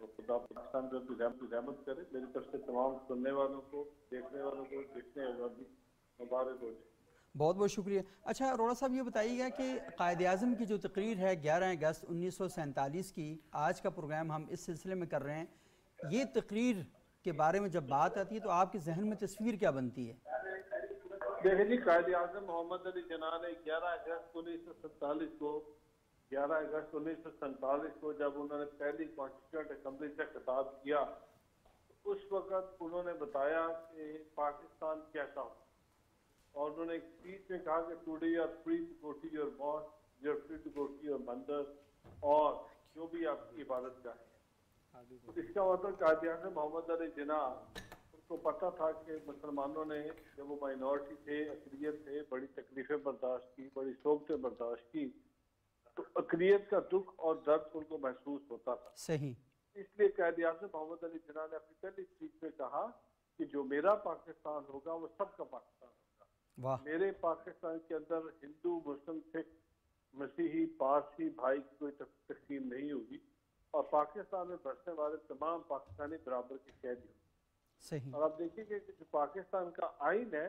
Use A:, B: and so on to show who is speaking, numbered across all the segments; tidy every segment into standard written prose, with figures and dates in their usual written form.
A: تو خدا پاکستان پہ رحمت کرے. میری طرف سے تمام سننے والوں کو, دیکھنے والوں کو, دیکھنے والوں کو مبارک ہو.
B: بہت بہت شکریہ. اچھا اروڑہ صاحب یہ بتائیے گا کہ قائد اعظم کی جو تقریر ہے 11 اگست 1947 کی, آج کا پروگرام ہم اس سلسلے میں کر رہے ہیں, یہ تقریر کے بارے میں جب بات آتی ہے تو آپ کے ذہن میں تصویر کیا بنتی ہے؟
A: دیکھیں جی, قائد اعظم محمد علی جناح نے 11 اگست 1947 کو 11 اگست 1947 کو جب انہوں نے پہلی کانسٹیٹیوئنٹ اسمبلی سے خطاب کیا, اس وقت انہوں نے بتایا کہ پاکستان کیسا ہو, اور انہوں نے ایک اسپیچ میں کہا کہ today you are free to go to your mosque, you are free to go to your mandir, اور جو بھی آپ کی عبادت گاہ ہے. اس کا مطلب قائد اعظم محمد علی جناح کو پتہ تھا کہ مسلمانوں نے جب وہ مائنورٹی تھے, اقلیت تھے, بڑی تکلیفیں برداشت کی, بڑی صحبتیں برداشت کی, تو اقلیت کا دکھ اور درد ان کو محسوس ہوتا تھا.
B: صحیح.
A: اس لیے قائد اعظم محمد علی جناح نے اپنی پہلی اسپیچ میں کہا کہ جو میرا پاکستان ہوگا وہ سب کا پاکستان ہوگا. میرے پاکستان کے اندر ہندو, مسلم, سکھ, مسیحی, پارسی بھائی کی کوئی تقسیم نہیں ہوگی, اور پاکستان میں بسنے والے تمام پاکستانی برابر کے قیدی ہوں.
B: صحیح.
A: اور آپ دیکھیے کہ جو پاکستان کا آئین ہے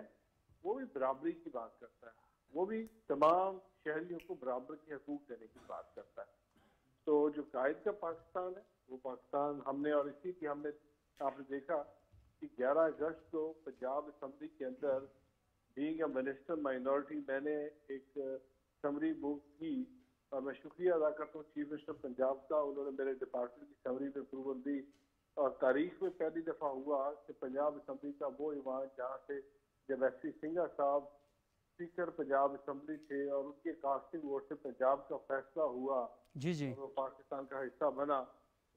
A: وہ بھی برابری کی بات کرتا ہے, وہ بھی تمام شہریوں کو برابر کے حقوق دینے کی بات کرتا ہے. تو جو قائد کا پاکستان ہے وہ پاکستان ہم نے, اور اسی کی ہم نے, آپ نے دیکھا کہ 11 اگست کو پنجاب اسمبلی کے اندر بینگ اے منسٹر مائنورٹی میں نے ایک سمری بک کی, اور میں شکریہ ادا کرتا ہوں چیف منسٹر پنجاب کا, انہوں نے میرے ڈپارٹمنٹ کی سمری میں اپروول دی, اور تاریخ میں پہلی دفعہ ہوا کہ پنجاب اسمبلی کا وہ ایوان جہاں سے جب ایس سی سنگھا صاحب اسپیکر پنجاب اسمبلی تھے اور ان کے کاسٹنگ ووٹ سے پنجاب کا فیصلہ ہوا,
B: جی جی,
A: اور وہ پاکستان کا حصہ بنا,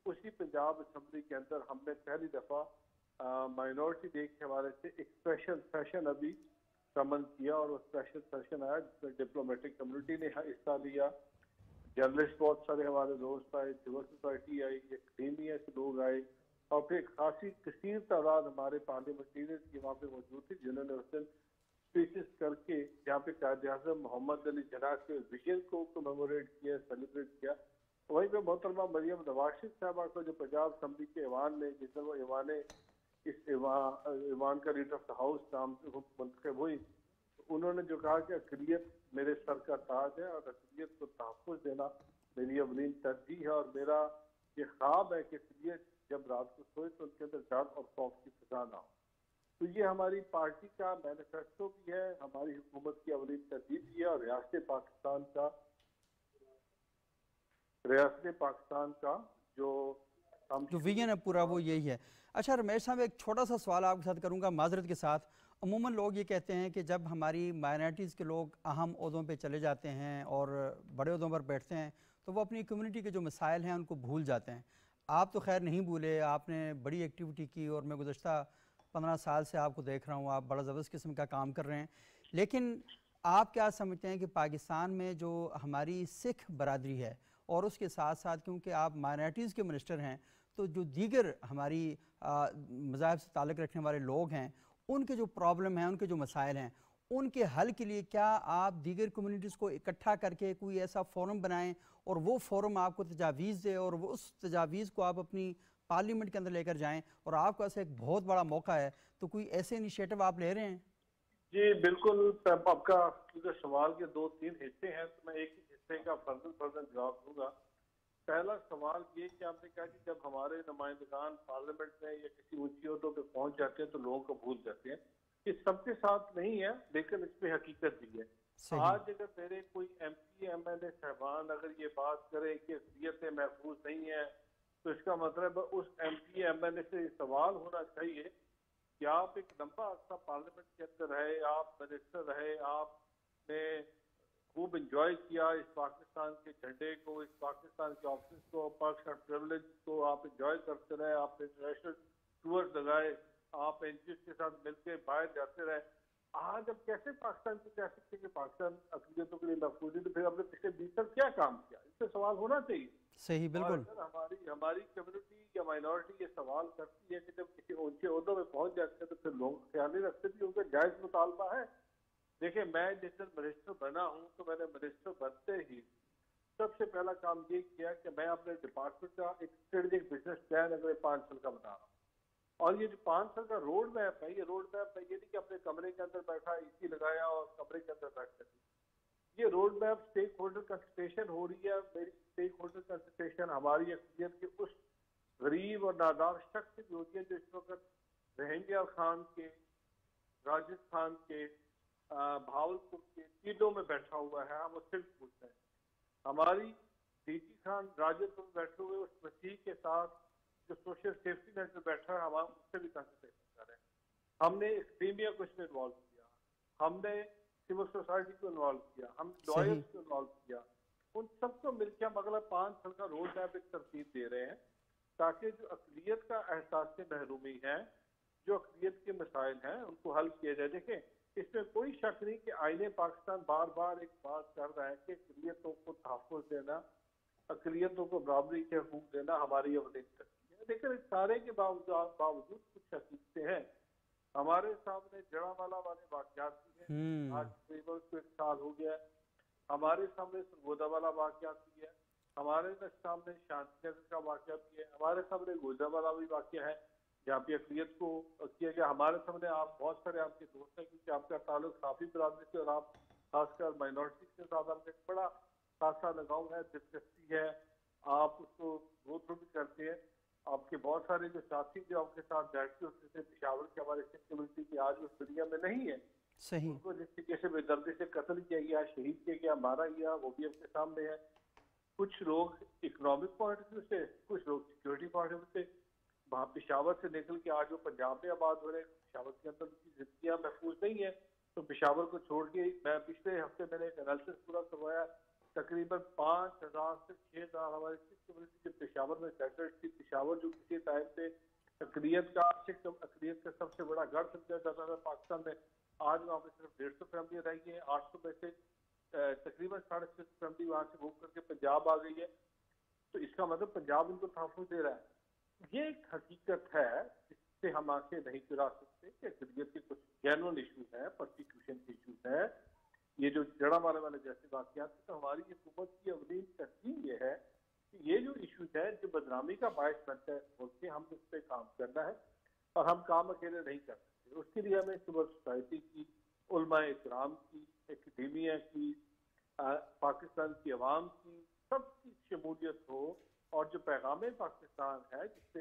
A: اسی پنجاب اسمبلی کے اندر ہم نے پہلی دفعہ مائنورٹی ڈے کے حوالے سے ایک اسپیشل سیشن ابھی سمن کیا, اور وہ اسپیشل سیشن آیا جس میں ڈپلومیٹک کمیونٹی نے حصہ لیا, جرنلسٹ بہت سارے ہمارے دوست آئے, سول سوسائٹی آئی, اکیڈیمیا سے لوگ آئے, اور پھر ایک خاصی کثیر تعداد ہمارے پارلیمنٹیرینز کی وہاں پہ موجود تھی جنہوں نے اس دن اسپیچز کر کے جہاں پہ قائد اعظم محمد علی جناح کے ویژن کو کمیموریٹ کیا, سیلیبریٹ کیا. وہیں پہ محترمہ مریم نواز شریف صاحبہ کو جو پنجاب اسمبلی کے ایوان میں, جس میں وہ اس ایوان کا لیڈر آف دا ہاؤس نام سے منتخب ہوئی, انہوں نے جو کہا کہ اقلیت میرے سر کا تاج ہے, اور اقلیت کو تحفظ دینا میری اولین ترجیح ہے, اور میرا یہ خواب ہے کہ اقلیت جب رات کو سوئے تو ان کے اندر ڈر اور خوف کی فضا نہ ہو. تو یہ ہماری پارٹی کا مینیفیسٹو بھی ہے, ہماری حکومت کی اولین ترجیح بھی ہے, اور ریاست پاکستان کا جو
B: ویژن ہے پورا وہ یہی ہے. اچھا رمیش صاحب, ایک چھوٹا سا سوال آپ کے ساتھ کروں گا معذرت کے ساتھ. عموماً لوگ یہ کہتے ہیں کہ جب ہماری مائنورٹیز کے لوگ اہم عہدوں پہ چلے جاتے ہیں اور بڑے عہدوں پر بیٹھتے ہیں تو وہ اپنی کمیونٹی کے جو مسائل ہیں ان کو بھول جاتے ہیں. آپ تو خیر نہیں بھولے, آپ نے بڑی ایکٹیویٹی کی, اور میں گزشتہ 15 سال سے آپ کو دیکھ رہا ہوں, آپ بڑا زبردست قسم کا کام کر رہے ہیں. لیکن آپ کیا سمجھتے ہیں کہ پاکستان میں جو ہماری سکھ برادری ہے, اور اس کے ساتھ ساتھ کیونکہ آپ مائنورٹیز کے منسٹر ہیں, تو جو دیگر ہماری مذاہب سے تعلق رکھنے والے لوگ ہیں, ان کے جو پرابلم ہیں, ان کے جو مسائل ہیں, ان کے حل کے لیے کیا آپ دیگر کمیونٹیز کو اکٹھا کر کے کوئی ایسا فورم بنائیں, اور وہ فورم آپ کو تجاویز دے, اور وہ اس تجاویز کو آپ اپنی پارلیمنٹ کے اندر لے کر جائیں, اور آپ کو ایسا ایک بہت بڑا موقع ہے, تو کوئی ایسے انیشیٹو آپ لے رہے ہیں؟
A: جی بالکل. آپ کا کیونکہ سوال کے 2-3 حصے ہیں تو میں ایک ہی حصے کا فرداً جواب دوں گا. پہلا سوال یہ کہ آپ نے کہا کہ جب ہمارے نمائندگان پارلیمنٹ میں یا کسی اونچی عہدوں پہ پہنچ جاتے ہیں تو لوگوں کو بھول جاتے ہیں. یہ سب کے ساتھ نہیں ہے, لیکن اس میں حقیقت بھی ہے. آج اگر میرے کوئی M P M L A صاحبان اگر یہ بات کرے کہ اقلیتیں محفوظ نہیں ہیں, تو اس کا مطلب اس M P M L A سے سوال ہونا چاہیے کہ آپ ایک لمبا عرصہ پارلیمنٹ کے اندر رہے, آپ منسٹر رہے, آپ نے خوب انجوائے کیا اس پاکستان کے جھنڈے کو, اس پاکستان کے آفس کو, پاکستان پریولیج کو آپ انجوائے کرتے رہے, آپ نے انٹرنیشنل ٹورز لگائے, آپ این جی او کے ساتھ مل کے باہر جاتے رہے. آج اب کیسے پاکستان کو کہہ سکتے کہ پاکستان اقلیتوں کے لیے محفوظ ہے؟ تو پھر ہم نے پچھلے 20 سال کیا کام کیا, اس سے سوال ہونا چاہیے.
B: صحیح, بالکل.
A: ہماری کمیونٹی یا مائنورٹی یہ سوال کرتی ہے کہ جب کسی اونچے عہدوں میں پہنچ جاتے ہیں تو پھر لوگ خیال نہیں رکھتے بھی ان کا جائز مطالبہ ہے. دیکھیں میں جس دن منسٹر بنا ہوں تو میں نے منسٹر بنتے ہی سب سے پہلے پہلا کام یہ کیا کہ میں اپنے ڈپارٹمنٹ کا ایک اسٹریٹجک بزنس پلان اگلے 5 سال کا بنا رہا ہوں. اور یہ جو 5 سال کا روڈ میپ ہے، یہ روڈ میپ میں یہ نہیں کہ اپنے کمرے کے اندر بیٹھا اے سی لگایا اور کمرے کے اندر بیٹھ کر یہ road map stakeholder consultation ہو رہی ہے. میری اسٹیک ہولڈر کنسلٹیشن ہماری اقلیت کے اس غریب اور نادار شخص سے بھی ہوتی ہے جو اس وقت رہنگیا خان کے، راجستھان کے، بھاولپور کے قلعوں میں بیٹھا ہوا ہے. ہم اس سے بھی پوچھتے ہیں. ہماری ڈی جی خان راجستھان میں بیٹھے ہوئے اس مسیح کے ساتھ جو سوشل سیفٹی نیٹ میں بیٹھا ہے، ہم اس سے بھی کنسلٹیشن کر رہے ہیں. ہم نے ایکڈیمیا کو اس میں انوالو کیا، ہم نے سول سوسائٹی کو انوالو کیا، ہم لائرز کو انوالو کیا. ان سب کو مل کے ہم اگلا 5 سال کا روڈ میپ ایک ترتیب دے رہے ہیں تاکہ جو اقلیت کا احساس محرومی ہے، جو اقلیت کے مسائل ہیں، ان کو حل کیا جائے. دیکھیں اس میں کوئی شک نہیں کہ آئین پاکستان بار بار ایک بات کر رہا ہے کہ اقلیتوں کو تحفظ دینا، اقلیتوں کو برابری کے حقوق دینا ہماری اولین ترجیح ہے. لیکن اس سارے کے باوجود کچھ حقیقتیں ہیں. ہمارے سامنے جڑامالہ والے واقعات بھی ہیں، آج تقریباً 1 سال ہو گیا ہے. ہمارے سامنے سرگودا والا واقعات بھی ہے، ہمارے سامنے شانتی نگر کا واقعہ بھی ہے، ہمارے سامنے گوجرا والا بھی واقعہ ہے جہاں پہ اقلیت کو کیا گیا. ہمارے سامنے آپ بہت سارے آپ کے دوست ہیں کیونکہ آپ کا تعلق صافی برادری سے اور آپ خاص کر مائنورٹی کے ساتھ آپ کا ایک بڑا خاصا لگاؤ ہے، دلچسپی ہے، آپ اس کو گو تھرو بھی کرتے ہیں. آپ کے بہت سارے جو ساتھی جو آپ کے ساتھ بیٹھتے ہوتے تھے پشاور کے ہمارے سکھ کمیونٹی کی آج اس دنیا میں نہیں ہے، ان کو جس طریقے سے بے دردی سے قتل کیا گیا، شہید کیا گیا، مارا گیا، وہ بھی آپ کے سامنے ہے. کچھ لوگ اکنامک پوائنٹ آف ویو سے، کچھ لوگ سیکورٹی پوائنٹ آف ویو سے وہاں پشاور سے نکل کے آج وہ پنجاب میں آباد ہو رہے ہیں. پشاور کے اندر کی زندگیاں محفوظ نہیں ہیں تو پشاور کو چھوڑ کے میں پچھلے ہفتے میں نے ایک انالیسس پورا کروایا، تقریباً 5000 سے 6000 ہماری سکھ کمیونٹی جو پشاور میں سیٹلڈ تھی. پشاور جو کسی ٹائم پہ اقلیت کا سب سے بڑا گڑھ سمجھا جاتا تھا پاکستان میں، آج وہاں پہ صرف 150 فیملی رہ گئی ہیں. 800 میں سے تقریباً 650 فیملی وہاں سے موو کر کے پنجاب آ گئی ہے. تو اس کا مطلب پنجاب ان کو تحفظ دے رہا ہے. یہ ایک حقیقت ہے جس سے ہم آنکھیں نہیں چرا سکتے کہ اقلیت کے کچھ جینوئن ایشوز ہیں، پرسیکیوشن کے ایشوز ہیں. یہ جو جڑا مارے والے جیسے واقعات ہیں، تو ہماری حکومت کی اولین ترجیح یہ ہے کہ یہ جو ایشوز ہے جو بدنامی کا باعث بنتا ہے ملک کے، ہم اس پہ کام کرنا ہے اور ہم کام اکیلے نہیں کر سکتے. اس کے لیے ہمیں سول سوسائٹی کی، علماء اکرام کی، اکیڈیمیا کی، پاکستان کی عوام کی، سب کی شمولیت ہو. اور جو پیغام پاکستان ہے جس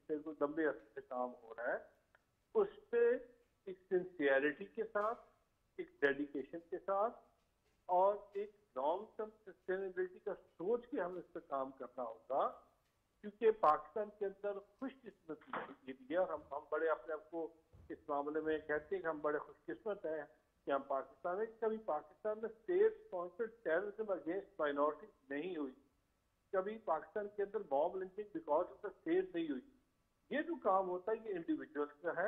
A: سے کوئی لمبے عرصے سے کام ہو رہا ہے، اس پہ ایک سنسیئرٹی کے ساتھ، ایک ڈیڈیکیشن کے ساتھ اور ایک لانگ ٹرم سسٹینیبلٹی کا سوچ کے ہمیں اس پہ کام کرنا ہوگا. کیونکہ پاکستان کے اندر خوش قسمتی یہ بھی ہے اور ہم بڑے اپنے آپ کو اس معاملے میں کہتے ہیں کہ ہم بڑے خوش قسمت ہیں کہ ہم پاکستان میں کبھی پاکستان میں state sponsored terrorism against minority نہیں ہوئی، کبھی پاکستان کے اندر بام lynching because of the state نہیں ہوئی. یہ جو کام ہوتا ہے یہ انڈیویجولس کا ہے.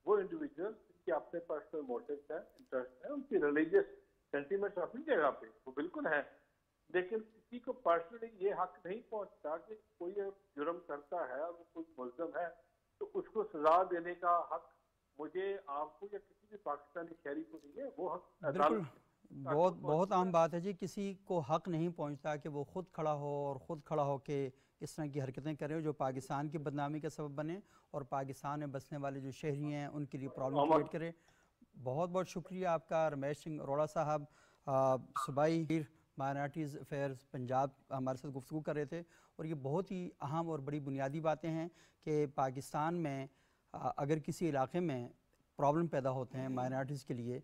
A: وہ انڈیویجولس ان کے اپنے پرسنل موٹیوز ہیں، انٹرسٹ ہیں، ان کی ریلیجیس سینٹیمنٹس اپنی جگہ پہ وہ بالکل ہے، لیکن کسی کو پرسنلی یہ حق نہیں پہنچتا کہ کوئی جرم کرتا ہے اور وہ کوئی ملزم ہے تو اس کو سزا دینے کا حق مجھے، آپ کو یا کسی بھی پاکستانی شہری کو نہیں ہے. وہ حق عدالت
B: بہت عام بات ہے جی. کسی کو حق نہیں پہنچتا کہ وہ خود کھڑا ہو اور خود کھڑا ہو کے اس طرح کی حرکتیں کرے جو پاکستان کی بدنامی کا سبب بنے اور پاکستان میں بسنے والے جو شہری ہیں ان کے لیے پرابلم کریٹ کرے. بہت بہت شکریہ آپ کا رمیش سنگھ اروڑا صاحب، صوبائی مائنارٹیز افیئرز پنجاب ہمارے ساتھ گفتگو کر رہے تھے. اور یہ بہت ہی اہم اور بڑی بنیادی باتیں ہیں کہ پاکستان میں اگر کسی علاقے میں پرابلم پیدا ہوتے ہیں مائنارٹیز کے لیے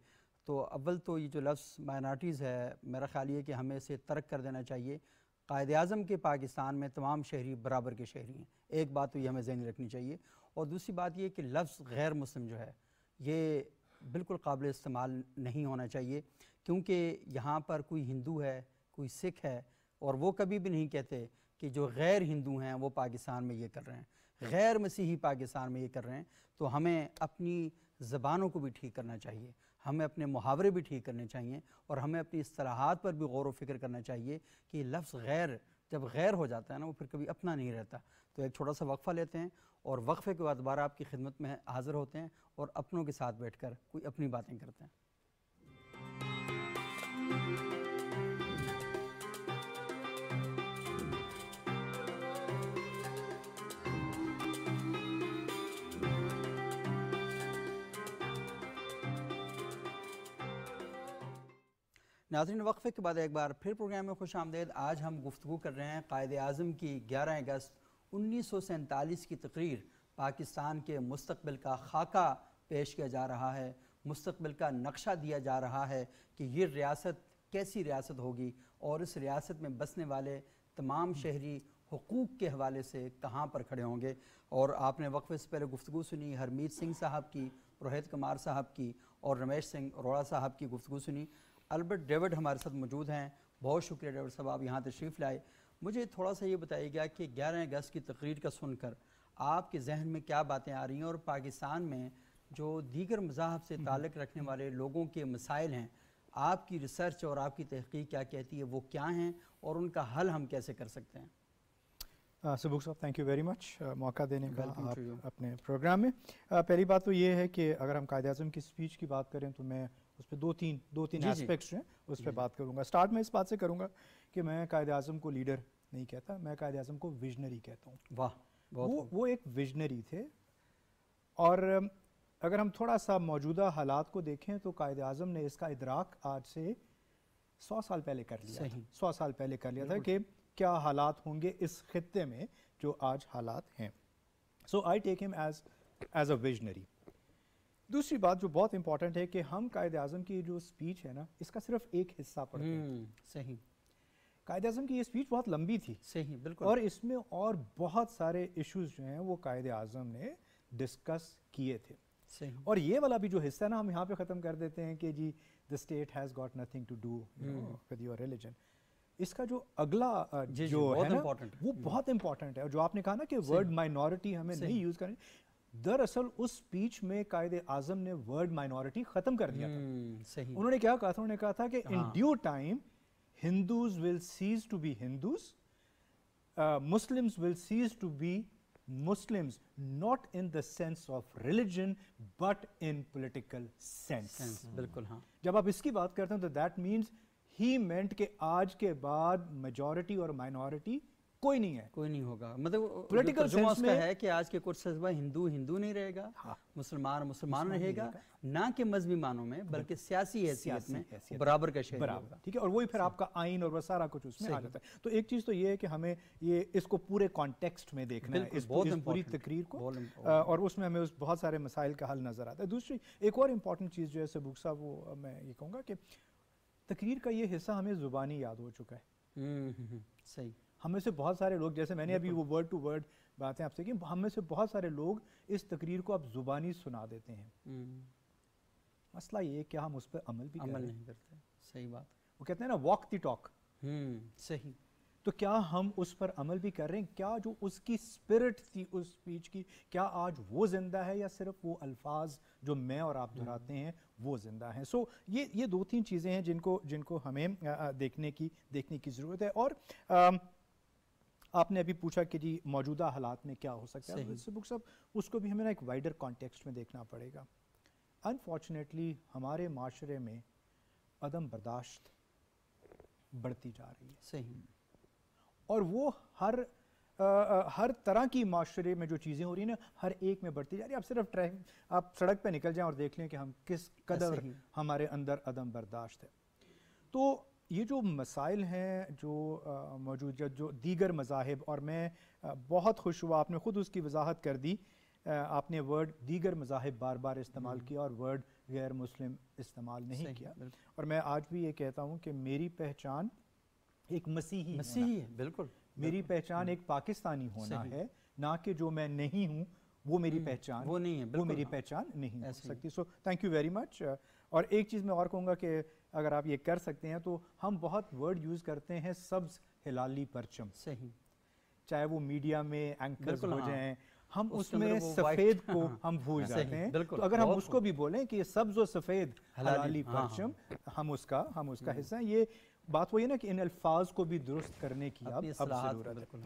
B: تو اول تو یہ جو لفظ مائنارٹیز ہے میرا خیال یہ کہ ہمیں اسے ترک کر دینا چاہیے. قائد اعظم کے پاکستان میں تمام شہری برابر کے شہری ہیں، ایک بات تو یہ ہمیں ذہن رکھنی چاہیے. اور دوسری بات یہ کہ لفظ غیر مسلم جو ہے یہ بالکل قابل استعمال نہیں ہونا چاہیے، کیونکہ یہاں پر کوئی ہندو ہے، کوئی سکھ ہے اور وہ کبھی بھی نہیں کہتے کہ جو غیر ہندو ہیں وہ پاکستان میں یہ کر رہے ہیں، غیر مسیحی پاکستان میں یہ کر رہے ہیں. تو ہمیں اپنی زبانوں کو بھی ٹھیک کرنا چاہیے، ہمیں اپنے محاورے بھی ٹھیک کرنے چاہیے اور ہمیں اپنی اصطلاحات پر بھی غور و فکر کرنا چاہیے کہ یہ لفظ غیر جب غیر ہو جاتا ہے نا وہ پھر کبھی اپنا نہیں رہتا. تو ایک چھوٹا سا وقفہ لیتے ہیں اور وقفے کے بعد دوبارہ آپ کی خدمت میں حاضر ہوتے ہیں اور اپنوں کے ساتھ بیٹھ کر کوئی اپنی باتیں کرتے ہیں. ناظرین وقفے کے بعد ایک بار پھر پروگرام میں خوش آمدید. آج ہم گفتگو کر رہے ہیں قائد اعظم کی 11 اگست 1947 کی تقریر. پاکستان کے مستقبل کا خاکہ پیش کیا جا رہا ہے, مستقبل کا نقشہ دیا جا رہا ہے کہ یہ ریاست کیسی ریاست ہوگی اور اس ریاست میں بسنے والے تمام شہری حقوق کے حوالے سے کہاں پر کھڑے ہوں گے. اور آپ نے وقفے سے پہلے گفتگو سنی ہرمیت سنگھ صاحب کی, روہت کمار صاحب کی اور رمیش سنگھ اروڑا صاحب کی گفتگو سنی. البرٹ ڈیوڈ ہمارے ساتھ موجود ہیں. بہت شکریہ ڈیوڈ صاحب, آپ یہاں تشریف لائے. مجھے تھوڑا سا یہ بتائیے گا کہ 11 اگست کی تقریر کا سن کر آپ کے ذہن میں کیا باتیں آ رہی ہیں, اور پاکستان میں جو دیگر مذاہب سے تعلق رکھنے والے لوگوں کے مسائل ہیں, آپ کی ریسرچ اور آپ کی تحقیق کیا کہتی ہے, وہ کیا ہیں اور ان کا حل ہم کیسے کر سکتے ہیں؟
C: سبوک صاحب تھینک یو ویری مچ موقع دینے کا آپ اپنے پروگرام میں. پہلی بات تو یہ ہے کہ اگر ہم قائد اعظم کی اسپیچ کی بات کریں تو میں اس پہ دو تین ایسپیکٹس ہیں اس پہ بات کروں گا. اسٹارٹ میں اس بات سے کروں گا کہ میں قائد اعظم کو لیڈر نہیں کہتا, میں قائد اعظم کو ویژنری کہتا ہوں. واہ, وہ ایک ویژنری تھے. اور اگر ہم تھوڑا سا موجودہ حالات کو دیکھیں تو قائد اعظم نے اس کا ادراک آج سے 100 سال پہلے کر لیا تھا. 100 سال پہلے کر لیا تھا کہ کیا حالات ہوں گے اس خطے میں جو آج حالات ہیں. سو آئی ٹیک ہم ایز اے ویژنری. دوسری بات جو بہت امپورٹنٹ ہے کہ ہم قائد اعظم کی جو اسپیچ ہے نا, اس کا صرف ایک حصہ پڑھتے ہیں.
B: صحیح.
C: قائد اعظم کی یہ اسپیچ بہت لمبی تھی.
B: صحیح, بالکل.
C: اور اس میں اور بہت سارے ایشوز جو ہیں وہ قائد اعظم نے ڈسکس کیے تھے.
B: صحیح.
C: اور یہ والا بھی جو حصہ ہے نا, ہم یہاں پہ ختم کر دیتے ہیں کہ جی the state has got nothing to do with your religion. اس کا جو اگلا جو ہے نا وہ بہت امپورٹنٹ ہے. اور جو آپ نے کہا نا کہ ورڈ مائنورٹی ہمیں نہیں یوز کریں, دراصل اس اسپیچ میں قائد اعظم نے ورڈ مائنورٹی ختم کر دیا تھا. انہوں نے کیا کہا تھا, انہوں نے کہا تھا کہ in due time Hindus will cease to be Hindus, Muslims will cease to be Muslims, not in the sense of religion but in political sense.
B: بالکل. ہاں,
C: جب آپ اس کی بات کرتے ہیں تو that means he meant کہ آج کے بعد majority اور minority کوئی نہیں ہے,
B: کوئی نہیں ہوگا. مطلب
C: پولیٹیکل سینس میں
B: ہے کہ آج کے کچھ صبح ہندو نہیں رہے گا, مسلمان رہے گا, نہ کہ مذہبی معنوں میں بلکہ سیاسی حیثیت میں برابر کا شہری ہوگا.
C: ٹھیک ہے. اور وہی پھر آپ کا آئین اور وہ سارا کچھ اس میں آ جاتا ہے. تو ایک چیز تو یہ ہے کہ ہمیں یہ اس کو پورے کانٹیکسٹ میں دیکھنا ہے, اس پوری تقریر کو, اور اس میں ہمیں بہت سارے مسائل کا حل نظر آتا ہے. دوسری ایک اور امپورٹنٹ چیز جو ہے سبوک صاحب, وہ میں یہ کہوں گا کہ تقریر کا یہ حصہ ہمیں زبانی یاد ہو چکا ہے.
B: صحیح.
C: ہم میں سے بہت سارے لوگ, جیسے میں نے ابھی وہ ورڈ ٹو ورڈ باتیں آپ سے کی, ہم میں سے بہت سارے لوگ اس تقریر کو اب زبانی سنا دیتے ہیں. مسئلہ یہ کہ ہم اس پہ عمل بھی
B: نہیں کرتے. صحیح بات.
C: وہ کہتے ہیں نا واک دی ٹاک.
B: صحیح.
C: تو کیا ہم اس پر عمل بھی کر رہے ہیں؟ کیا جو اس کی اسپرٹ تھی اس اسپیچ کی, کیا آج وہ زندہ ہے یا صرف وہ الفاظ جو میں اور آپ دہراتے ہیں وہ زندہ ہیں؟ سو یہ دو تین چیزیں ہیں جن کو ہمیں دیکھنے کی ضرورت ہے. اور آپ نے ابھی پوچھا کہ جی موجودہ حالات میں کیا ہو سکتا ہے, سبوک صاحب اس کو بھی ہمیں ایک وائڈر کانٹیکسٹ میں دیکھنا پڑے گا. انفارچونیٹلی ہمارے معاشرے میں عدم برداشت بڑھتی جا رہی ہے.
B: صحیح.
C: اور وہ ہر طرح کی معاشرے میں جو چیزیں ہو رہی ہیں نا, ہر ایک میں بڑھتی جا رہی ہے. آپ صرف آپ سڑک پہ نکل جائیں اور دیکھ لیں کہ ہم کس قدر ہمارے اندر عدم برداشت ہے. تو یہ جو مسائل ہیں جو موجود جو دیگر مذاہب, اور میں بہت خوش ہوا آپ نے خود اس کی وضاحت کر دی, آپ نے ورڈ دیگر مذاہب بار بار استعمال کیا اور ورڈ غیر مسلم استعمال نہیں کیا. اور میں آج بھی یہ کہتا ہوں کہ میری پہچان ایک مسیحی ہے.
B: بالکل.
C: میری پہچان ایک پاکستانی ہونا ہے, نہ کہ جو میں نہیں ہوں وہ میری پہچان
B: وہ نہیں ہے,
C: وہ میری پہچان نہیں ہو سکتی. So thank you very much. اور ایک چیز میں اور کہوں گا کہ اگر آپ یہ کر سکتے ہیں تو ہم بہت ورڈ یوز کرتے ہیں, سبز ہلالی پرچم.
B: صحیح.
C: چاہے وہ میڈیا میں اینکرز ہو جائیں, ہم اس میں سفید کو ہم بھول جاتے ہیں. تو اگر ہم اس کو بھی بولیں کہ یہ سبز و سفید ہلالی پرچم, ہم اس کا حصہ ہیں. یہ بات وہی ہے نا کہ ان الفاظ کو بھی درست کرنے کی اب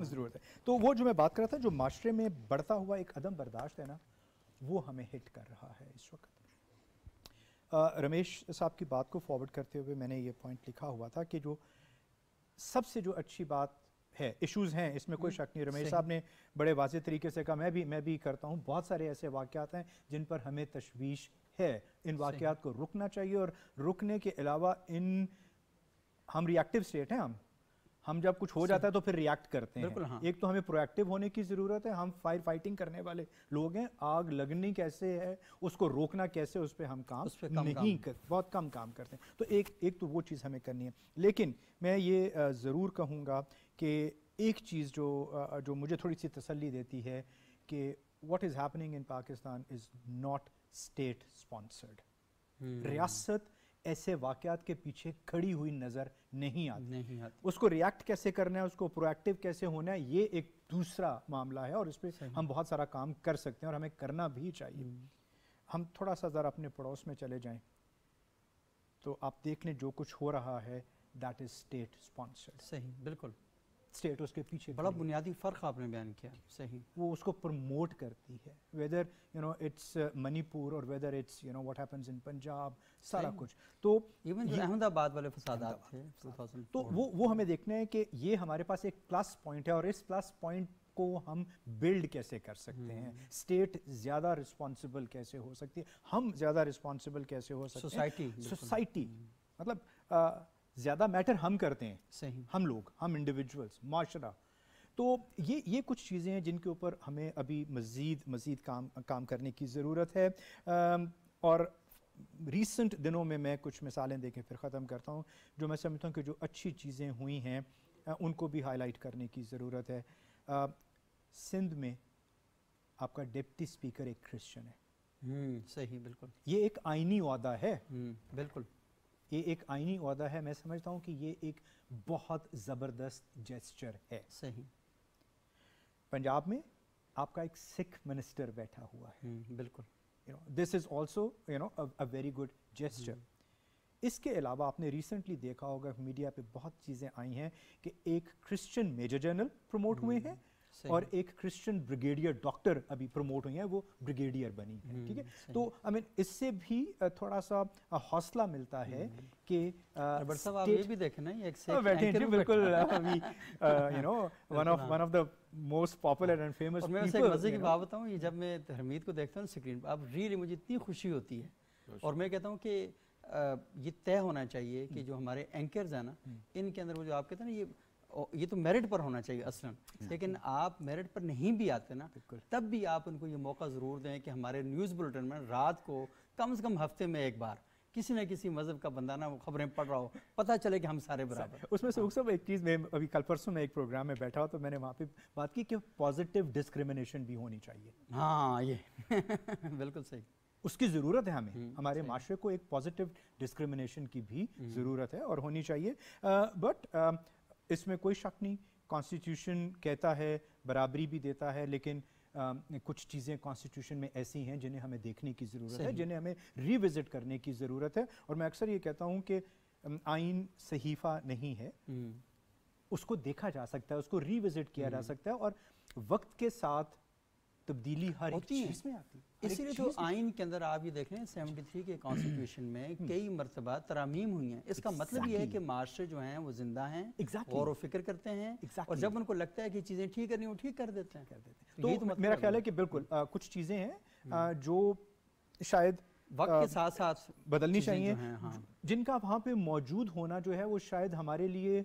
C: ضرورت ہے. تو وہ جو میں بات کر رہا تھا, جو معاشرے میں بڑھتا ہوا ایک عدم برداشت ہے نا, وہ ہمیں ہٹ کر رہا ہے اس وقت. رمیش صاحب کی بات کو فارورڈ کرتے ہوئے میں نے یہ پوائنٹ لکھا ہوا تھا کہ جو سب سے جو اچھی بات ہے, ایشوز ہیں اس میں کوئی شک نہیں. رمیش صاحب نے بڑے واضح طریقے سے کہا, میں بھی کرتا ہوں, بہت سارے ایسے واقعات ہیں جن پر ہمیں تشویش ہے. ان واقعات کو رکنا چاہیے, اور رکنے کے علاوہ ان ہم ریئیکٹیو اسٹیٹ ہیں. ہم جب کچھ ہو جاتا ہے تو پھر ریئیکٹ کرتے ہیں. ایک تو ہمیں پرویکٹیو ہونے کی ضرورت ہے. ہم فائر فائٹنگ کرنے والے لوگ ہیں. آگ لگنی کیسے ہے, اس کو روکنا کیسے, اس پہ ہم کام نہیں کرتے, بہت کم کام کرتے ہیں. تو ایک تو وہ چیز ہمیں کرنی ہے. لیکن میں یہ ضرور کہوں گا کہ ایک چیز جو مجھے تھوڑی سی تسلی دیتی ہے کہ what is happening in Pakistan is not state sponsored. ریاست ایسے واقعات کے پیچھے کھڑی ہوئی نظر نہیں آتی. اس کو ریئیکٹ کیسے کرنا ہے, اس کو پرویکٹیو کیسے ہونا ہے, یہ ایک دوسرا معاملہ ہے, اور اس پہ ہم بہت سارا کام کر سکتے ہیں اور ہمیں کرنا بھی چاہیے. ہم تھوڑا سا ذرا اپنے پڑوس میں چلے جائیں تو آپ دیکھ لیں جو کچھ ہو رہا ہے دیٹ از اسٹیٹ اسپانسرڈ.
B: صحیح, بالکل.
C: اسٹیٹ اس کے پیچھے
B: بڑا بنیادی فرق آپ نے بیان کیا. صحیح,
C: وہ اس کو پروموٹ کرتی ہے, ویدر اٹس منی پور اور whether it's what happens in Punjab, سارا کچھ. تو
B: ایون جو احمد آباد والے فسادات تھے 2004,
C: تو وہ ہمیں دیکھنا ہے کہ یہ ہمارے پاس ایک پلس پوائنٹ ہے, اور اس پلس پوائنٹ کو ہم بلڈ کیسے کر سکتے ہیں. اسٹیٹ زیادہ رسپانسبل کیسے ہو سکتی ہے, ہم زیادہ رسپانسبل کیسے ہو سکتے ہیں. سوسائٹی مطلب زیادہ میٹر ہم کرتے ہیں. صحیح, ہم لوگ, ہم انڈیویجولز, معاشرہ. تو یہ کچھ چیزیں ہیں جن کے اوپر ہمیں ابھی مزید کام کرنے کی ضرورت ہے. اور ریسنٹ دنوں میں کچھ مثالیں دے کے پھر ختم کرتا ہوں جو میں سمجھتا ہوں کہ جو اچھی چیزیں ہوئی ہیں ان کو بھی ہائی لائٹ کرنے کی ضرورت ہے. سندھ میں آپ کا ڈپٹی اسپیکر ایک کرسچن ہے.
B: صحیح, بالکل.
C: یہ ایک آئینی عہدہ ہے.
B: بالکل,
C: یہ ایک آئینی عہدہ ہے. میں سمجھتا ہوں کہ یہ ایک بہت زبردست جیسچر ہے.
B: صحیح.
C: پنجاب میں آپ کا ایک سکھ منسٹر بیٹھا ہوا ہے.
B: بالکل.
C: This is also a very good gesture. اس کے علاوہ آپ نے ریسنٹلی دیکھا ہوگا میڈیا پہ بہت چیزیں آئی ہیں کہ ایک کرسچن میجر جنرل پروموٹ ہوئے ہیں اور ایک کرسچن بریگیڈیئر ڈاکٹر ابھی پروموٹ ہوئی ہیں, وہ بریگیڈیئر بنی ہے. ٹھیک ہے, تو اس سے بھی تھوڑا سا حوصلہ ملتا ہے کہ
B: صاحب آپ یہ بھی دیکھیں نا, ایک
C: بالکل one of the most popular and famous.
B: اور میں اسے ایک مزے کی بات بتاؤں, یہ جب میں حمید کو دیکھتا ہوں اسکرین پہ, اب ریئلی مجھے اتنی خوشی ہوتی ہے. اور میں کہتا ہوں کہ یہ طے ہونا چاہیے کہ جو ہمارے اینکرز ہیں نا, ان کے اندر وہ جو آپ کہتے ہیں نا, یہ تو میرٹ پر ہونا چاہیے اصلاً, لیکن آپ میرٹ پر نہیں بھی آتے نا, تب بھی آپ ان کو یہ موقع ضرور دیں کہ ہمارے نیوز بلٹن میں رات کو کم سے کم ہفتے میں ایک بار کسی نہ کسی مذہب کا بندہ نا وہ خبریں پڑھ رہا ہو, پتہ چلے کہ ہم سارے برابر.
C: اس میں سے صاحب ایک چیز, میں ابھی کل پرسوں میں ایک پروگرام میں بیٹھا ہوا تو میں نے وہاں پہ بات کی کہ پازیٹیو ڈسکریمنیشن بھی ہونی چاہیے.
B: ہاں, یہ بالکل صحیح,
C: اس کی ضرورت ہے ہمیں. ہمارے معاشرے کو ایک پازیٹیو ڈسکریمنیشن کی بھی ضرورت ہے اور ہونی چاہیے. بٹ اس میں کوئی شک نہیں, کانسٹیٹیوشن کہتا ہے برابری بھی دیتا ہے, لیکن کچھ چیزیں کانسٹیٹیوشن میں ایسی ہیں جنہیں ہمیں دیکھنے کی ضرورت ہے, جنہیں ہمیں ری وزٹ کرنے کی ضرورت ہے. اور میں اکثر یہ کہتا ہوں کہ آئین صحیفہ نہیں ہے, اس کو دیکھا جا سکتا ہے, اس کو ری وزٹ کیا جا سکتا ہے, اور وقت کے ساتھ تبدیلی ہر ایک چیز میں آتی ہے.
B: اسی لیے تو آئین کے اندر آپ یہ دیکھ لیں 73 کے کانسٹیٹیوشن میں کئی مرتبہ ترامیم ہوئی ہیں. اس کا مطلب یہ ہے کہ معاشرے جو ہیں وہ زندہ ہیں, غور و فکر کرتے ہیں, اور جب ان کو لگتا ہے کہ چیزیں ٹھیک کرنی وہ ٹھیک کر دیتے ہیں.
C: تو میرا خیال ہے کہ بالکل کچھ چیزیں ہیں جو شاید
B: وقت کے ساتھ ساتھ
C: بدلنی چاہیے, جن کا وہاں پہ موجود ہونا جو ہے وہ شاید ہمارے لیے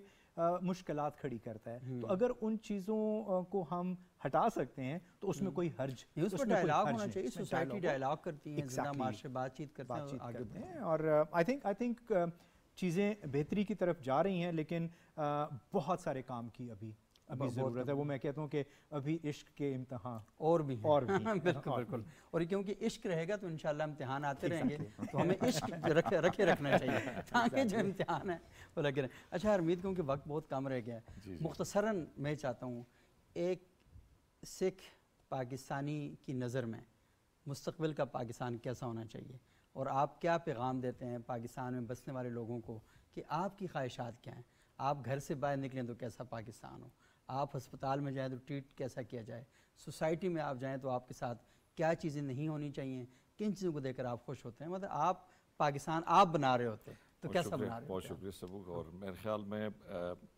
C: مشکلات کھڑی کرتا ہے. تو اگر ان چیزوں کو ہم ہٹا سکتے ہیں تو اس میں کوئی حرج نہیں.
B: اس پر ڈائلاگ ہونا چاہیے, سوسائٹی ڈائلاگ کرتی ہے, زندہ معاشرے بات چیت کرتے ہیں.
C: اور آئی تھنک چیزیں بہتری کی طرف جا رہی ہیں, لیکن بہت سارے کام کی ابھی ضرورت ہے. وہ میں کہتا ہوں کہ ابھی عشق کے امتحان اور بھی
B: بالکل بالکل, اور کیونکہ عشق رہے گا تو انشاءاللہ امتحان آتے رہیں گے, تو ہمیں عشق رکھے رکھنا چاہیے تاکہ جو امتحان ہے وہ لگے رہے. اچھا حمید, کیونکہ وقت بہت کم رہ گیا ہے, مختصراً میں چاہتا ہوں ایک سکھ پاکستانی کی نظر میں مستقبل کا پاکستان کیسا ہونا چاہیے, اور آپ کیا پیغام دیتے ہیں پاکستان میں بسنے والے لوگوں کو کہ آپ کی خواہشات کیا ہیں؟ آپ گھر سے باہر نکلیں تو کیسا پاکستان ہو, آپ ہسپتال میں جائیں تو ٹریٹ کیسا کیا جائے, سوسائٹی میں آپ جائیں تو آپ کے ساتھ کیا چیزیں نہیں ہونی چاہیے, کن چیزوں کو دیکھ کر آپ خوش ہوتے ہیں, مطلب آپ پاکستان آپ بنا رہے ہوتے تو کیسا بنا رہے ہوتے؟
D: بہت شکریہ سبوک. اور میرے خیال میں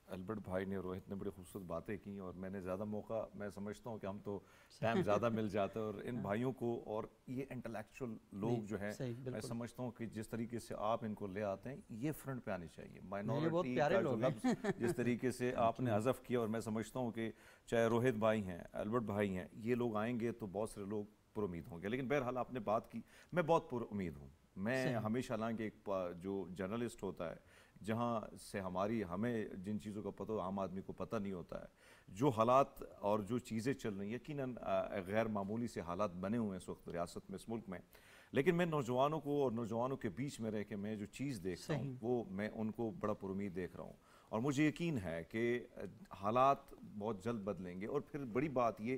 D: البرٹ بھائی نے روہت نے بڑی خوبصورت باتیں کی اور میں نے زیادہ موقع میں سمجھتا ہوں کہ ہم تو ٹائم زیادہ مل جاتا ہے اور ان بھائیوں کو اور یہ انٹلیکچوئل لوگ جو ہیں میں سمجھتا ہوں کہ جس طریقے سے آپ ان کو لے آتے ہیں یہ فرنٹ پہ آنی چاہیے. مائنورٹی کا جو لفظ جس طریقے سے آپ نے حذف کیا اور میں سمجھتا ہوں کہ چاہے روہت بھائی ہیں البرٹ بھائی ہیں یہ لوگ آئیں گے تو بہت سارے لوگ پر امید ہوں گے. لیکن بہرحال آپ نے بات کی میں بہت پر امید ہوں. میں ہمیشہ حالانکہ ایک جو جرنلسٹ ہوتا ہے جہاں سے ہمیں جن چیزوں کا پتہ عام آدمی کو پتہ نہیں ہوتا ہے جو حالات اور جو چیزیں چل رہی ہیں یقیناً غیر معمولی سے حالات بنے ہوئے ہیں اس وقت ریاست میں اس ملک میں. لیکن میں نوجوانوں کو اور نوجوانوں کے بیچ میں رہ کے میں جو چیز دیکھ رہا ہوں وہ میں ان کو بڑا پر امید دیکھ رہا ہوں اور مجھے یقین ہے کہ حالات بہت جلد بدلیں گے. اور پھر بڑی بات یہ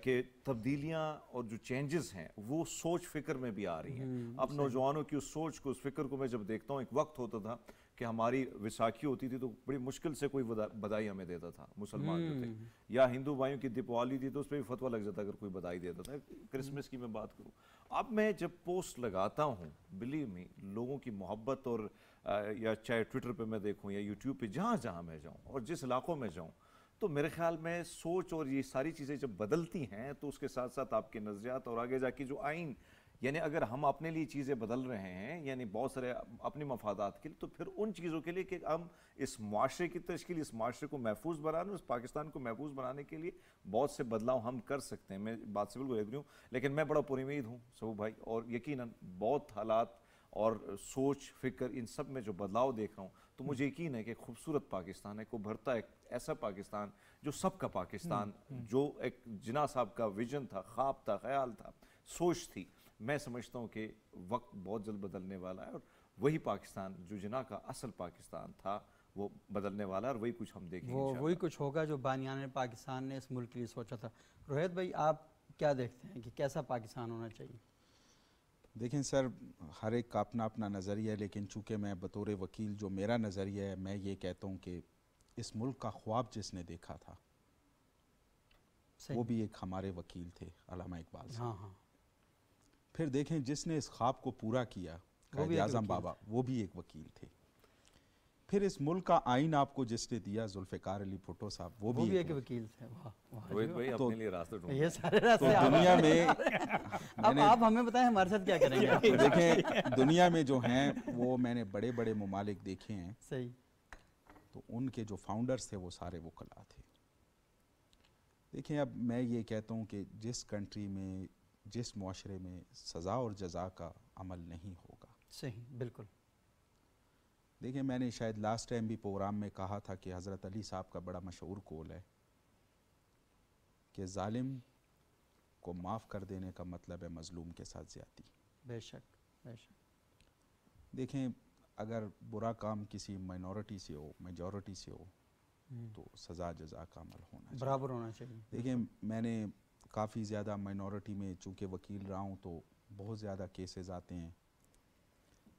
D: کہ تبدیلیاں اور جو چینجز ہیں وہ سوچ فکر میں بھی آ رہی ہیں. اب نوجوانوں کی اس سوچ کو اس فکر کو میں جب دیکھتا ہوں ایک وقت ہوتا تھا کہ ہماری وساکھی ہوتی تھی تو بڑی مشکل سے کوئی بدائی ہمیں دیتا تھا مسلمان جو تھے یا ہندو بھائیوں کی دیپاولی تھی تو اس پہ بھی فتویٰ لگ جاتا اگر کوئی بدائی دیتا تھا. کرسمس کی میں بات کروں اب میں جب پوسٹ لگاتا ہوں بلیو می لوگوں کی محبت اور یا چاہے ٹویٹر پہ میں دیکھوں یا یوٹیوب پہ جہاں میں جاؤں اور جس علاقوں میں جاؤں تو میرے خیال میں سوچ اور یہ ساری چیزیں جب بدلتی ہیں تو اس کے ساتھ ساتھ آپ کے نظریات اور آگے جا کے جو آئین یعنی اگر ہم اپنے لیے چیزیں بدل رہے ہیں یعنی بہت سارے اپنی مفادات کے لیے تو پھر ان چیزوں کے لیے کہ ہم اس معاشرے کی تشکیل اس معاشرے کو محفوظ بنانے اس پاکستان کو محفوظ بنانے کے لیے بہت سے بدلاؤ ہم کر سکتے ہیں. میں بات سے بالکل ایگری ہوں لیکن میں بڑا پر امید ہوں سبو بھائی اور یقیناً بہت حالات اور سوچ فکر ان سب میں جو بدلاؤ دیکھ رہا ہوں تو مجھے یقین ہے کہ خوبصورت پاکستان ہے کو بھرتا ایک ایسا پاکستان جو سب کا پاکستان جو ایک جناح صاحب کا ویژن تھا خواب تھا خیال تھا سوچ تھی. میں سمجھتا ہوں کہ وقت بہت جلد بدلنے والا ہے اور وہی پاکستان جو جناح کا اصل پاکستان تھا وہ بدلنے والا ہے اور وہی کچھ ہم دیکھیں گے
B: وہی کچھ ہوگا جو بانیان پاکستان نے اس ملک کے لیے سوچا تھا. روہت بھائی آپ کیا دیکھتے ہیں کہ کیسا پاکستان ہونا چاہیے؟
E: دیکھیں سر ہر ایک کا اپنا اپنا نظریہ ہے لیکن چونکہ میں بطور وکیل جو میرا نظریہ ہے میں یہ کہتا ہوں کہ اس ملک کا خواب جس نے دیکھا تھا وہ بھی ایک ہمارے وکیل تھے علامہ اقبال صاحب. پھر دیکھیں جس نے اس خواب کو پورا کیا قائد اعظم بابا وہ بھی ایک وکیل تھے. پھر اس ملک کا آئین آپ کو جس نے دیا ذوالفقار علی بھٹو صاحب وہ بھی ایک
B: وکیل تھے.
D: اپنے لیے راستے ڈھونڈ
B: یہ سارے راستے
E: دنیا میں
B: اب آپ ہمیں بتائیں ہمارے ساتھ کیا کریں گے.
E: دیکھیں دنیا میں جو ہیں وہ میں نے بڑے بڑے ممالک دیکھے ہیں
B: صحیح
E: تو ان کے جو فاؤنڈرز تھے وہ سارے وکلاء تھے. دیکھیں اب میں یہ کہتا ہوں کہ جس کنٹری میں جس معاشرے میں سزا اور جزا کا عمل نہیں ہوگا
B: صحیح بالکل.
E: دیکھیں میں نے شاید لاسٹ ٹائم بھی پروگرام میں کہا تھا کہ حضرت علی صاحب کا بڑا مشہور قول ہے کہ ظالم کو معاف کر دینے کا مطلب ہے مظلوم کے ساتھ زیادتی.
B: بے شک بے شک.
E: دیکھیں اگر برا کام کسی مائنورٹی سے ہو میجورٹی سے ہو تو سزا جزا کا عمل ہونا چاہیے
B: برابر ہونا چاہیے.
E: دیکھیں میں نے کافی زیادہ مائنورٹی میں چونکہ وکیل رہا ہوں تو بہت زیادہ کیسز آتے ہیں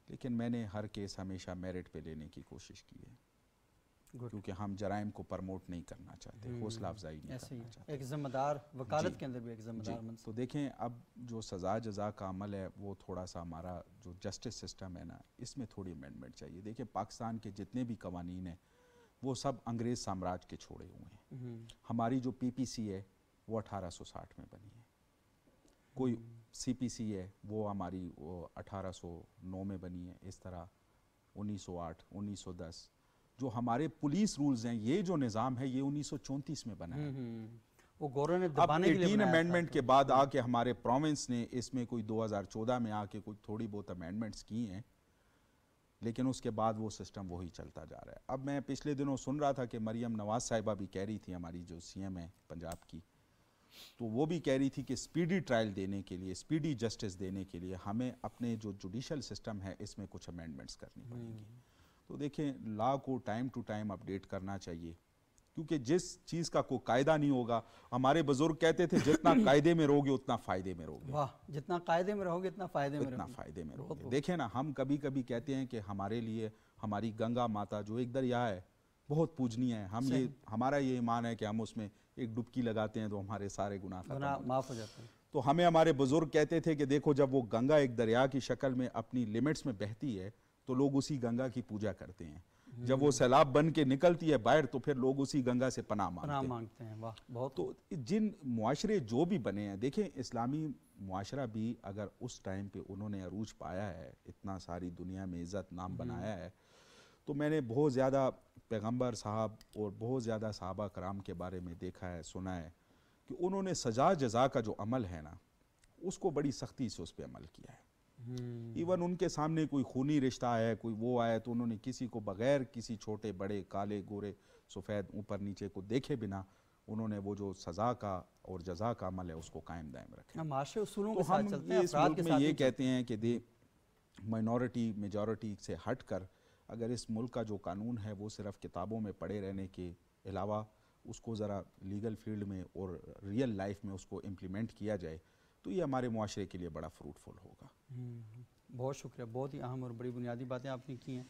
E: لیکن میں نے ہر کیس ہمیشہ میرٹ پہ لینے کی کوشش کی ہے کیونکہ ہم جرائم کو پرموٹ نہیں کرنا چاہتے حوصلہ افزائی نہیں کرنا چاہتے.
B: ایک ذمہ دار وکالت کے اندر بھی ایک ذمہ دار منصب.
E: تو دیکھیں اب جو سزا جزا کا عمل ہے وہ تھوڑا سا ہمارا جو جسٹس سسٹم ہے نا اس میں تھوڑی امینڈمنٹ چاہیے. دیکھیں پاکستان کے جتنے بھی قوانین ہیں وہ سب انگریز سامراج کے چھوڑے ہوئے ہیں. ہماری جو پی پی سی ہے وہ 1860 میں بنی ہے. کوئی سی پی سی ہے وہ ہماری 1809 میں بنی ہے. اس طرح 1908 1910 جو ہمارے پولیس رولز ہیں یہ جو نظام ہے یہ 1934 میں بنا ہے.
B: وہ گورنر نے
E: دبانے کے لیے 18 امینڈمنٹ کے بعد آ کے ہمارے پروونس نے اس میں کوئی 2014 میں آ کے کوئی تھوڑی بہت امینڈمنٹس کی ہیں لیکن اس کے بعد وہ سسٹم وہی چلتا جا رہا ہے. اب میں پچھلے دنوں سن رہا تھا کہ مریم نواز صاحبہ بھی کہہ رہی تھی ہماری جو سی ایم ہے پنجاب کی تو وہ بھی کہہ رہی تھی کہ سپیڈی ٹرائل دینے کے لیے سپیڈی جسٹس دینے کے لیے ہمیں اپنے جو جوڈیشل سسٹم ہے اس میں کچھ امینڈمنٹس کرنی پڑیں گی. تو دیکھیں لا کو ٹائم ٹو ٹائم اپڈیٹ کرنا چاہیے کیونکہ جس چیز کا کوئی قاعدہ نہیں ہوگا ہمارے بزرگ کہتے تھے جتنا قاعدے میں رہو گے اتنا فائدے میں رہو گے.
B: واہ جتنا قاعدے میں رہو گے اتنا فائدے میں
E: رہو گے. دیکھیں نا ہم کبھی کبھی کہتے ہیں کہ ہمارے لیے ہماری گنگا ماتا جو ایک دریا ہے بہت پوجنی ہے. ہم یہ ہمارا یہ ایمان ہے کہ ہم اس میں ایک ڈبکی لگاتے ہیں تو ہمارے سارے گناہ
B: معاف ہو جاتے ہیں.
E: تو ہمیں ہمارے بزرگ کہتے تھے کہ دیکھو جب وہ گنگا ایک دریا کی شکل میں اپنی لیمٹس میں بہتی ہے تو لوگ اسی گنگا کی پوجا کرتے ہیں جب وہ سیلاب بن کے نکلتی ہے باہر تو پھر لوگ اسی گنگا سے پناہ مانگتے ہیں۔
B: واہ بہت۔
E: تو جن معاشرے جو بھی بنے ہیں، دیکھیں اسلامی معاشرہ بھی اگر اس ٹائم پہ انہوں نے عروج پایا ہے، اتنا ساری دنیا میں عزت نام بنایا ہے، تو میں نے بہت زیادہ پیغمبر صاحب اور بہت زیادہ صحابہ کرام کے بارے میں دیکھا ہے، سنا ہے کہ انہوں نے سزا جزا کا جو عمل ہے نا، اس کو بڑی سختی سے اس پہ عمل کیا ہے۔ ایون ان کے سامنے کوئی خونی رشتہ ہے، کوئی وہ آئے تو انہوں نے کسی کو بغیر کسی چھوٹے بڑے کالے گورے سفید اوپر نیچے کو دیکھے بنا انہوں نے وہ جو سزا کا اور جزا کا عمل ہے اس کو قائم دائم رکھا۔
B: معاشرے اصولوں کے
E: تو
B: ساتھ
E: ہم
B: چلتے ہیں،
E: اس
B: افراد
E: ملک
B: کے
E: میں
B: ساتھ
E: یہ کہتے ہیں کہ مائنورٹی میجورٹی سے ہٹ کر اگر اس ملک کا جو قانون ہے وہ صرف کتابوں میں پڑھے رہنے کے علاوہ اس کو ذرا لیگل فیلڈ میں اور ریئل لائف میں اس کو امپلیمنٹ کیا جائے تو یہ ہمارے معاشرے کے لیے بڑا فروٹفل ہوگا۔
B: بہت شکریہ، بہت ہی اہم اور بڑی بنیادی باتیں آپ نے کی ہیں۔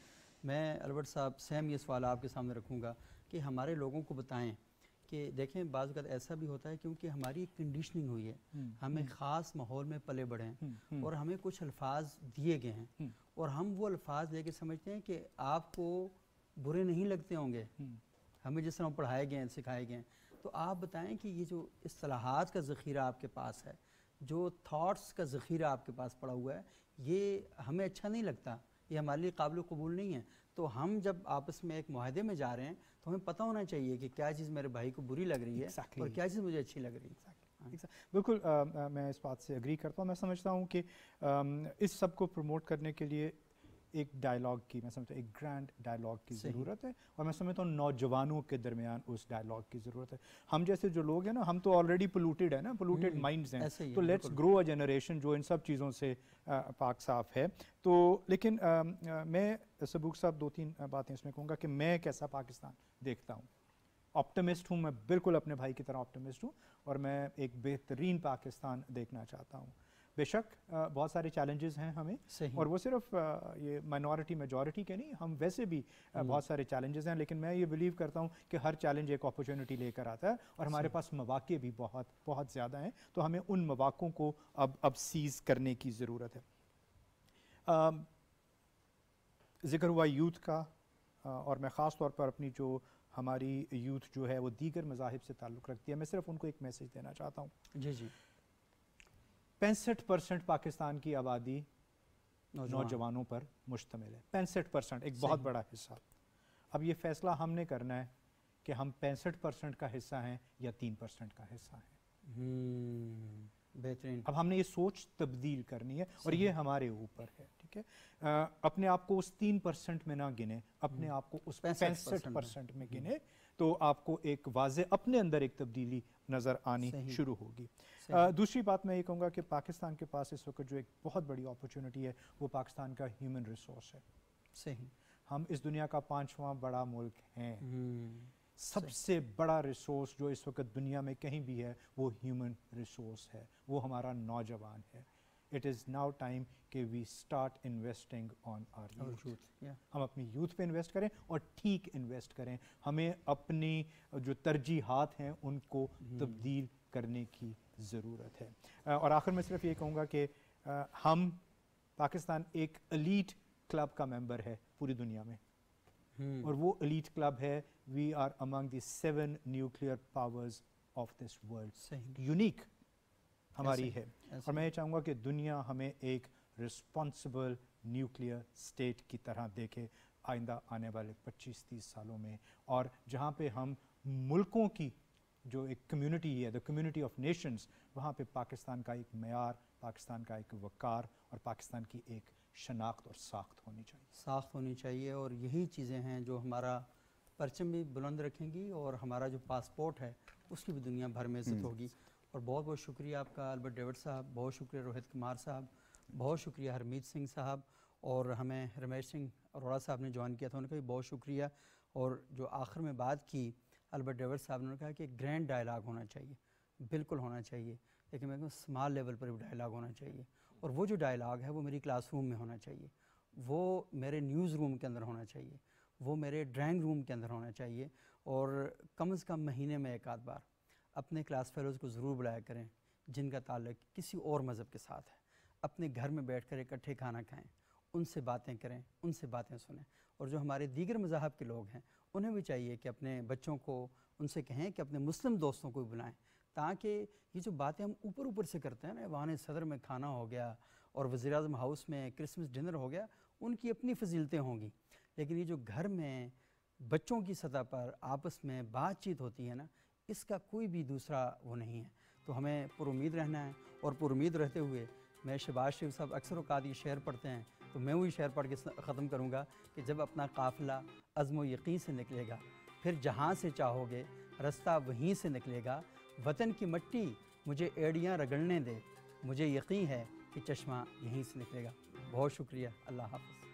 B: میں البرٹ صاحب سیم یہ سوال آپ کے سامنے رکھوں گا کہ ہمارے لوگوں کو بتائیں کہ دیکھیں بعض اوقات ایسا بھی ہوتا ہے کیونکہ ہماری کنڈیشننگ ہوئی ہے، ہمیں خاص ماحول میں پلے بڑھے ہیں اور ہمیں کچھ الفاظ دیے گئے ہیں اور ہم وہ الفاظ لے کے سمجھتے ہیں کہ آپ کو برے نہیں لگتے ہوں گے، ہمیں جس طرح پڑھائے گئے ہیں سکھائے گئے ہیں۔ تو آپ بتائیں کہ یہ جو اصطلاحات کا ذخیرہ آپ کے پاس ہے، جو تھاٹس کا ذخیرہ آپ کے پاس پڑا ہوا ہے، یہ ہمیں اچھا نہیں لگتا، یہ ہمارے لیے قابل قبول نہیں ہے۔ تو ہم جب آپس میں ایک معاہدے میں جا رہے ہیں تو ہمیں پتہ ہونا چاہیے کہ کیا چیز میرے بھائی کو بری لگ رہی ہے اور کیا چیز مجھے اچھی لگ رہی ہے۔
C: بالکل میں اس بات سے اگری کرتا ہوں۔ میں سمجھتا ہوں کہ اس سب کو پروموٹ کرنے کے لیے ایک ڈائلاگ کی، میں سمجھتا ہوں ایک گرینڈ ڈائلاگ کی ضرورت ہے، اور میں سمجھتا ہوں نوجوانوں کے درمیان اس ڈائلاگ کی ضرورت ہے۔ ہم جیسے جو لوگ ہیں نا، ہم تو آلریڈی پولوٹیڈ ہیں نا، پولوٹیڈ مائنڈز ہیں، تو لیٹس گرو اے جنریشن جو ان سب چیزوں سے پاک صاف ہے۔ تو لیکن میں سبوق صاحب دو تین باتیں اس میں کہوں گا کہ میں کیسا پاکستان دیکھتا ہوں۔ آپٹمسٹ ہوں، میں بالکل اپنے بھائی کی طرح آپٹمسٹ ہوں، اور میں ایک بہترین پاکستان دیکھنا چاہتا ہوں۔ بے شک بہت سارے چیلنجز ہیں ہمیں، اور وہ صرف یہ مائنورٹی میجورٹی کے نہیں، ہم ویسے بھی بہت سارے چیلنجز ہیں، لیکن میں یہ بلیو کرتا ہوں کہ ہر چیلنج ایک اپرچونٹی لے کر آتا ہے، اور ہمارے پاس مواقع بھی بہت بہت زیادہ ہیں، تو ہمیں ان مواقعوں کو اب سیز کرنے کی ضرورت ہے۔ ذکر ہوا یوتھ کا، اور میں خاص طور پر اپنی جو ہماری یوتھ جو ہے وہ دیگر مذاہب سے تعلق رکھتی ہے، میں صرف ان کو ایک میسج دینا چاہتا ہوں۔
B: جی جی
C: 65% پاکستان کی آبادی نوجوانوں پر مشتمل ہے، 65%، ایک بہت بڑا حصہ۔ اب یہ فیصلہ ہم نے کرنا ہے کہ ہم 65% کا حصہ ہیں یا 3% کا حصہ ہیں۔
B: بہترین۔
C: اب ہم نے یہ سوچ تبدیل کرنی ہے، اور یہ ہمارے اوپر ہے، ٹھیک ہے۔ اپنے آپ کو اس 3% میں نہ گنے، اپنے آپ کو اس 65% میں گنے، تو آپ کو ایک واضح اپنے اندر ایک تبدیلی نظر آنی شروع ہوگی۔ دوسری بات میں یہ کہوں گا کہ پاکستان کے پاس اس وقت جو ایک بہت بڑی اپرچونٹی ہے وہ پاکستان کا ہیومن ریسورس ہے۔
B: صحیح،
C: ہم اس دنیا کا 5واں بڑا ملک ہیں۔ سب سے بڑا ریسورس جو اس وقت دنیا میں کہیں بھی ہے وہ ہیومن ریسورس ہے، وہ ہمارا نوجوان ہے۔ It is now time کہ we start investing on our youth۔ ہم اپنی یوتھ پہ انویسٹ کریں اور ٹھیک انویسٹ کریں، ہمیں اپنی جو ترجیحات ہیں ان کو تبدیل کرنے کی ضرورت ہے۔ اور آخر میں صرف یہ کہوں گا کہ ہم پاکستان ایک ایلیٹ کلب کا ممبر ہے پوری دنیا میں، اور وہ ایلیٹ کلب ہے we are among the 7 nuclear powers of this world. Unique ہماری ہے، اور میں یہ چاہوں گا کہ دنیا ہمیں ایک رسپانسبل نیوکلیئر اسٹیٹ کی طرح دیکھے آئندہ آنے والے 25-30 سالوں میں، اور جہاں پہ ہم ملکوں کی جو ایک کمیونٹی ہے، دا کمیونٹی آف نیشنز، وہاں پہ پاکستان کا ایک معیار، پاکستان کا ایک وقار اور پاکستان کی ایک شناخت اور ساخت ہونی چاہیے۔
B: اور یہی چیزیں ہیں جو ہمارا پرچم بھی بلند رکھیں گی اور ہمارا جو پاسپورٹ ہے اس کی بھی دنیا بھر میں عزت ہوگی۔ اور بہت بہت شکریہ آپ کا البرٹ ڈیوڈ صاحب، بہت شکریہ روہت کمار صاحب، بہت شکریہ ہرمیت سنگھ صاحب، اور ہمیں رمیش سنگھ اروڑا صاحب نے جوائن کیا تھا، ان کا بھی بہت شکریہ۔ اور جو آخر میں بات کی البرٹ ڈیوڈ صاحب نے کہا کہ گرینڈ ڈائلاگ ہونا چاہیے، بالکل ہونا چاہیے، لیکن میں کہوں اسمال لیول پر بھی ڈائلاگ ہونا چاہیے، اور وہ جو ڈائلاگ ہے وہ میری کلاس روم میں ہونا چاہیے، وہ میرے نیوز روم کے اندر ہونا چاہیے، وہ میرے ڈرائنگ روم کے اندر ہونا چاہیے، اور کم از کم مہینے میں ایک آدھ بار اپنے کلاس فیلوز کو ضرور بلایا کریں جن کا تعلق کسی اور مذہب کے ساتھ ہے، اپنے گھر میں بیٹھ کر اکٹھے کھانا کھائیں ان سے باتیں کریں، ان سے باتیں سنیں. اور جو ہمارے دیگر مذاہب کے لوگ ہیں انہیں بھی چاہیے کہ اپنے بچوں کو ان سے کہیں کہ اپنے مسلم دوستوں کو بھی بلائیں، تاکہ یہ جو باتیں ہم اوپر سے کرتے ہیں نا، ایوان صدر میں کھانا ہو گیا اور وزیر اعظم ہاؤس میں کرسمس ڈنر ہو گیا، ان کی اپنی فضیلتیں ہوں گی، لیکن یہ جو گھر میں بچوں کی سطح پر آپس میں بات چیت ہوتی ہے نا، اس کا کوئی بھی دوسرا وہ نہیں ہے. تو ہمیں پر امید رہنا ہے، اور پر امید رہتے ہوئے میں شہباز شریف صاحب اکثر اوقات یہ شعر پڑھتے ہیں تو میں وہی شعر پڑھ کے ختم کروں گا کہ جب اپنا قافلہ عزم و یقین سے نکلے گا، پھر جہاں سے چاہو گے رستہ وہیں سے نکلے گا. وطن کی مٹی مجھے ایڑیاں رگڑنے دے، مجھے یقین ہے کہ چشمہ یہیں سے نکلے گا. بہت شکریہ. اللہ حافظ.